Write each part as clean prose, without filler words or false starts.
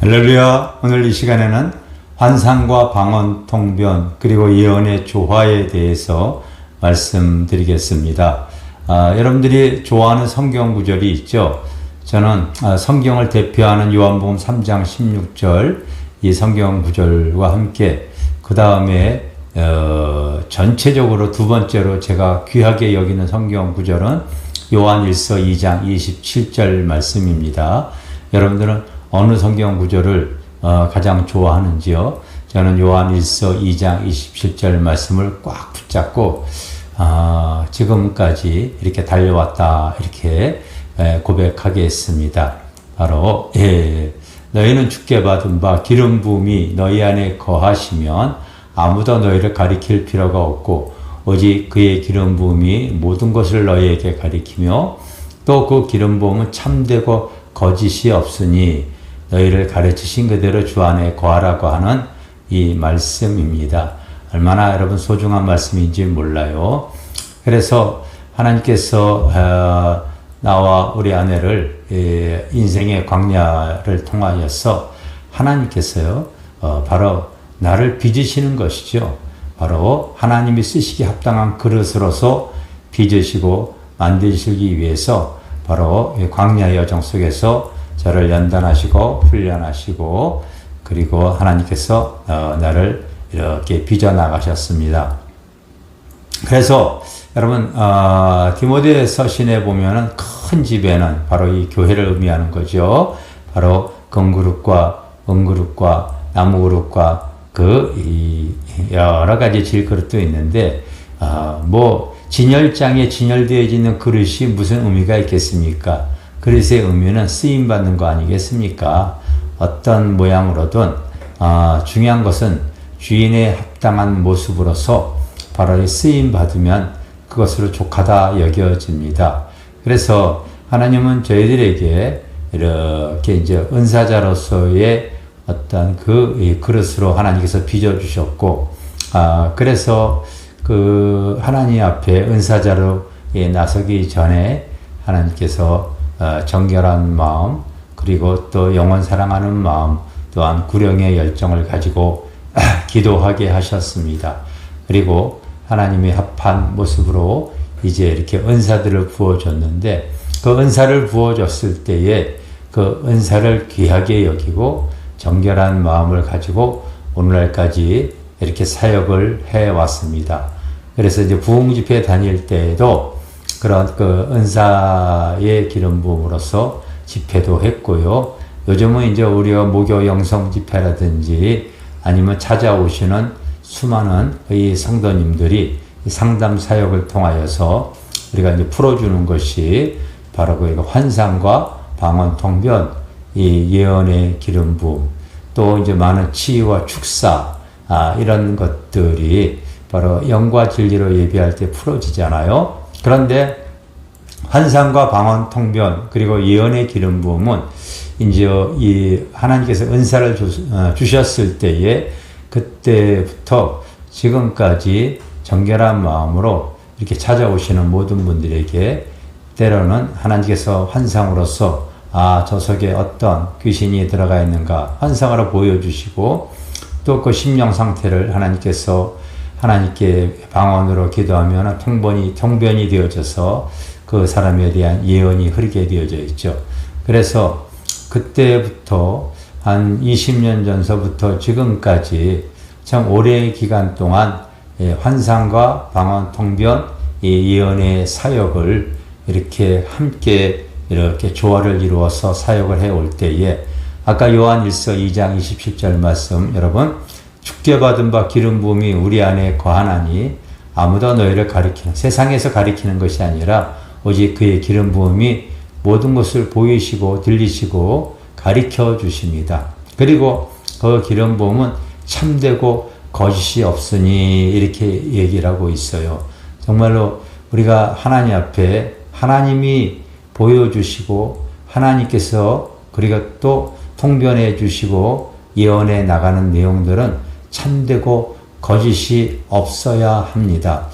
할렐루야. 오늘 이 시간에는 환상과 방언, 통변, 그리고 예언의 조화에 대해서 말씀드리겠습니다. 여러분들이 좋아하는 성경 구절이 있죠. 저는 성경을 대표하는 요한복음 3장 16절 이 성경 구절과 함께 그 다음에 전체적으로 두 번째로 제가 귀하게 여기는 성경 구절은 요한일서 2장 27절 말씀입니다. 여러분들은 어느 성경 구절을 가장 좋아하는지요? 저는 요한일서 2장 27절 말씀을 꽉 붙잡고 지금까지 이렇게 달려왔다 이렇게 고백하겠습니다. 바로 너희는 주께 받은 바 기름 부음이 너희 안에 거하시면 아무도 너희를 가리킬 필요가 없고 오직 그의 기름 부음이 모든 것을 너희에게 가리키며 또 그 기름 부음은 참되고 거짓이 없으니 너희를 가르치신 그대로 주 안에 거하라고 하는 이 말씀입니다. 얼마나 여러분 소중한 말씀인지 몰라요. 그래서 하나님께서 나와 우리 아내를 인생의 광야를 통하여서 하나님께서요 바로 나를 빚으시는 것이죠. 바로 하나님이 쓰시기 합당한 그릇으로서 빚으시고 만드시기 위해서 바로 광야의 여정 속에서 저를 연단하시고 훈련하시고 그리고 하나님께서 나를 이렇게 빚어나가셨습니다. 그래서 여러분 디모데 서신에 보면은 큰 집에는 바로 이 교회를 의미하는 거죠. 바로 금그릇과 은그릇과 나무그릇과 그 여러 가지 질그릇도 있는데 뭐 진열장에 진열되어 있는 그릇이 무슨 의미가 있겠습니까? 그릇의 의미는 쓰임받는 거 아니겠습니까? 어떤 모양으로든 중요한 것은 주인의 합당한 모습으로서 바로 쓰임받으면 그것으로 족하다 여겨집니다. 그래서 하나님은 저희들에게 이렇게 이제 은사자로서의 어떤 그 그릇으로 하나님께서 빚어주셨고 그래서 그 하나님 앞에 은사자로 나서기 전에 하나님께서 정결한 마음 그리고 또 영원 사랑하는 마음 또한 구령의 열정을 가지고 기도하게 하셨습니다. 그리고 하나님이 합한 모습으로 이제 이렇게 은사들을 부어줬는데 그 은사를 부어줬을 때에 그 은사를 귀하게 여기고 정결한 마음을 가지고 오늘날까지 이렇게 사역을 해왔습니다. 그래서 이제 부흥집회 다닐 때에도 그런 그 은사의 기름 부음으로써 집회도 했고요. 요즘은 이제 우리가 목요 영성 집회라든지 아니면 찾아오시는 수많은 이 성도님들이 상담 사역을 통하여서 우리가 이제 풀어주는 것이 바로 그 환상과 방언 통변, 이 예언의 기름 부음, 또 이제 많은 치유와 축사, 이런 것들이 바로 영과 진리로 예배할 때 풀어지잖아요. 그런데 환상과 방언 통변 그리고 예언의 기름 부음은 이제 이 하나님께서 은사를 주셨을 때에 그때부터 지금까지 정결한 마음으로 이렇게 찾아오시는 모든 분들에게 때로는 하나님께서 환상으로서 저 속에 어떤 귀신이 들어가 있는가 환상으로 보여주시고 또 그 심령 상태를 하나님께 방언으로 기도하면 통변이 되어져서 그 사람에 대한 예언이 흐르게 되어져 있죠. 그래서 그때부터 한 20년 전서부터 지금까지 참 오랜 기간 동안 환상과 방언 통변 예언의 사역을 이렇게 함께 이렇게 조화를 이루어서 사역을 해올 때에 아까 요한일서 2장 27절 말씀 여러분 주께 받은 바 기름 부음이 우리 안에 거하나니 아무도 너희를 세상에서 가리키는 것이 아니라 오직 그의 기름 부음이 모든 것을 보이시고 들리시고 가리켜 주십니다. 그리고 그 기름 부음은 참되고 거짓이 없으니 이렇게 얘기를 하고 있어요. 정말로 우리가 하나님 앞에 하나님이 보여주시고 하나님께서 그리고 또 통변해 주시고 예언해 나가는 내용들은 참되고 거짓이 없어야 합니다.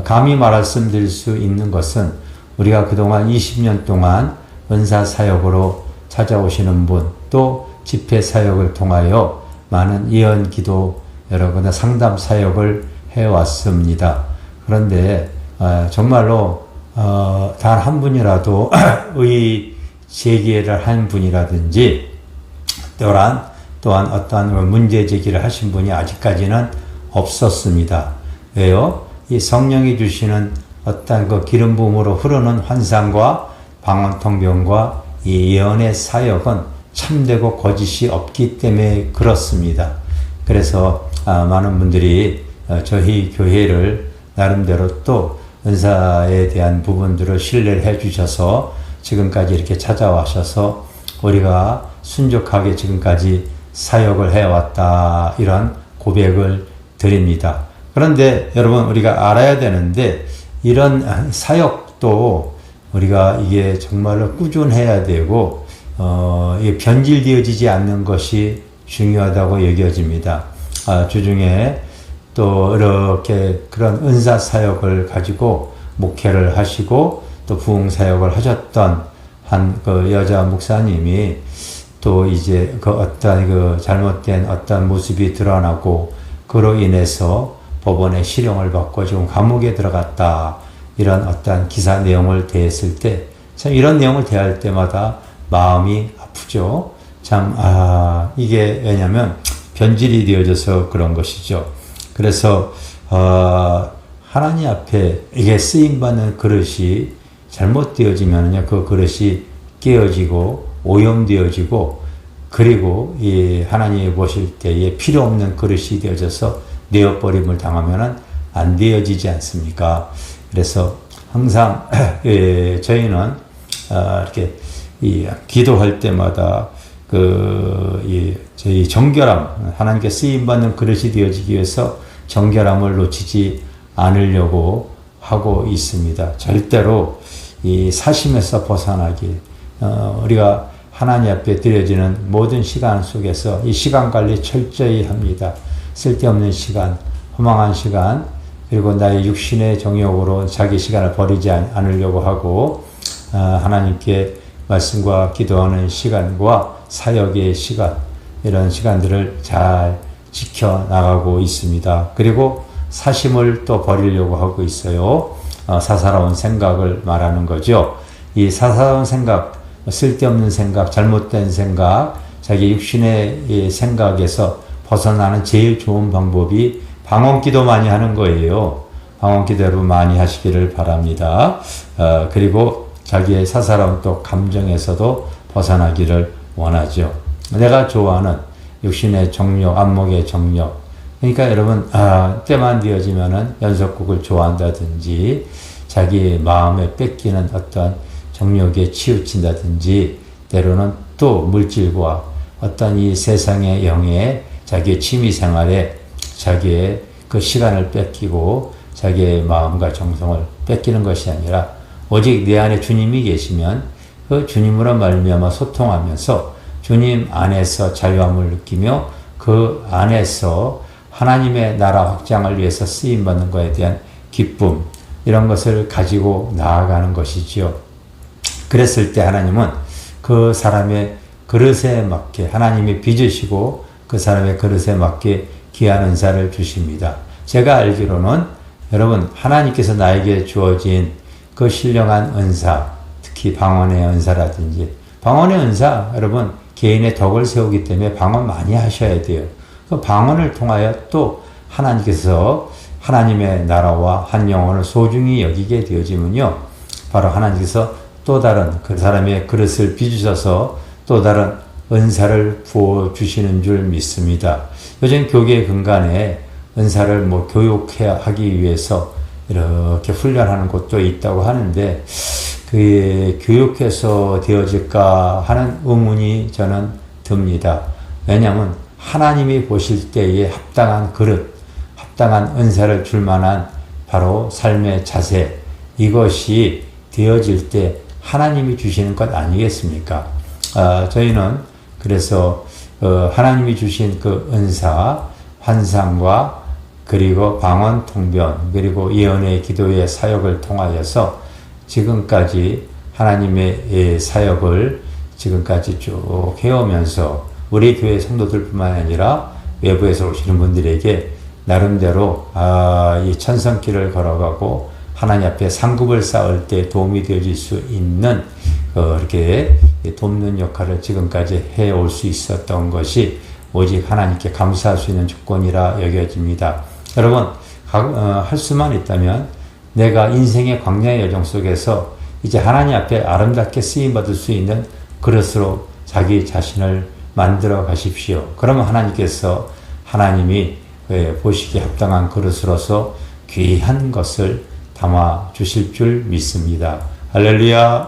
감히 말씀드릴 수 있는 것은 우리가 그동안 20년 동안 은사 사역으로 찾아오시는 분, 또 집회 사역을 통하여 많은 예언 기도, 여러 가지 상담 사역을 해왔습니다. 그런데 정말로 단 한 분이라도 의 제기를 한 분이라든지 또한 어떠한 문제 제기를 하신 분이 아직까지는 없었습니다. 왜요? 이 성령이 주시는 어떤 그 기름 부음으로 흐르는 환상과 방언통변과 이 예언의 사역은 참되고 거짓이 없기 때문에 그렇습니다. 그래서 많은 분들이 저희 교회를 나름대로 또 은사에 대한 부분들을 신뢰를 해 주셔서 지금까지 이렇게 찾아와셔서 우리가 순종하게 지금까지 사역을 해왔다, 이런 고백을 드립니다. 그런데 여러분, 우리가 알아야 되는데 이런 사역도 우리가 이게 정말로 꾸준해야 되고 이게 변질되어지지 않는 것이 중요하다고 여겨집니다. 주중에 또 이렇게 그런 은사 사역을 가지고 목회를 하시고 또 부흥 사역을 하셨던 한 그 여자 목사님이 또 이제 그 어떤 그 잘못된 어떤 모습이 드러나고 그로 인해서 법원에 실형을 받고 지금 감옥에 들어갔다, 이런 어떤 기사 내용을 대했을 때 참 이런 내용을 대할 때마다 마음이 아프죠. 참 이게 왜냐면 변질이 되어져서 그런 것이죠. 그래서 하나님 앞에 이게 쓰임받는 그릇이 잘못되어지면요, 그 그릇이 깨어지고 오염되어지고, 그리고 이 하나님이 보실 때에 필요 없는 그릇이 되어져서 내어버림을 당하면은 안 되어지지 않습니까? 그래서 항상 저희는 이렇게 기도할 때마다 저희 정결함, 하나님께 쓰임받는 그릇이 되어지기 위해서 정결함을 놓치지 않으려고 하고 있습니다. 절대로 이 사심에서 벗어나기, 우리가 하나님 앞에 드려지는 모든 시간 속에서 이 시간 관리 철저히 합니다. 쓸데없는 시간, 허망한 시간, 그리고 나의 육신의 정욕으로 자기 시간을 버리지 않으려고 하고, 하나님께 말씀과 기도하는 시간과 사역의 시간, 이런 시간들을 잘 지켜나가고 있습니다. 그리고 사심을 또 버리려고 하고 있어요. 사사로운 생각을 말하는 거죠. 이 사사로운 생각, 쓸데없는 생각, 잘못된 생각, 자기 육신의 생각에서 벗어나는 제일 좋은 방법이 방언기도 많이 하는 거예요. 방언기도 여러분 많이 하시기를 바랍니다. 그리고 자기의 사사로운 또 감정에서도 벗어나기를 원하죠. 내가 좋아하는 육신의 정욕, 안목의 정욕. 그러니까 여러분, 때만 되어지면은 연속곡을 좋아한다든지, 자기 마음에 뺏기는 어떤 정욕에 치우친다든지, 때로는 또 물질과 어떤 이 세상의 영에 자기의 취미 생활에 자기의 그 시간을 뺏기고 자기의 마음과 정성을 뺏기는 것이 아니라 오직 내 안에 주님이 계시면 그 주님으로 말미암아 소통하면서 주님 안에서 자유함을 느끼며 그 안에서 하나님의 나라 확장을 위해서 쓰임받는 것에 대한 기쁨, 이런 것을 가지고 나아가는 것이지요. 그랬을 때 하나님은 그 사람의 그릇에 맞게, 하나님이 빚으시고 그 사람의 그릇에 맞게 귀한 은사를 주십니다. 제가 알기로는 여러분, 하나님께서 나에게 주어진 그 신령한 은사, 특히 방언의 은사라든지, 방언의 은사, 여러분, 개인의 덕을 세우기 때문에 방언 많이 하셔야 돼요. 그 방언을 통하여 또 하나님께서 하나님의 나라와 한 영혼을 소중히 여기게 되어지면요, 바로 하나님께서 또 다른 그 사람의 그릇을 빚으셔서 또 다른 은사를 부어주시는 줄 믿습니다. 요즘 교계 근간에 은사를 교육하기 위해서 이렇게 훈련하는 곳도 있다고 하는데, 그 교육해서 되어질까 하는 의문이 저는 듭니다. 왜냐하면 하나님이 보실 때에 합당한 그릇, 합당한 은사를 줄 만한 바로 삶의 자세, 이것이 되어질 때 하나님이 주시는 것 아니겠습니까? 저희는 그래서 하나님이 주신 그 은사, 환상과 그리고 방언, 통변, 그리고 예언의 기도의 사역을 통하여서 지금까지 하나님의 사역을 지금까지 쭉 해오면서 우리 교회 성도들뿐만 아니라 외부에서 오시는 분들에게 나름대로 이 천성길을 걸어가고 하나님 앞에 상급을 쌓을 때 도움이 되어질 수 있는 이렇게 돕는 역할을 지금까지 해올 수 있었던 것이 오직 하나님께 감사할 수 있는 조건이라 여겨집니다. 여러분 할 수만 있다면 내가 인생의 광야의 여정 속에서 이제 하나님 앞에 아름답게 쓰임받을 수 있는 그릇으로 자기 자신을 만들어 가십시오. 그러면 하나님께서 하나님이 보시기에 합당한 그릇으로서 귀한 것을 담아 주실 줄 믿습니다. 할렐루야.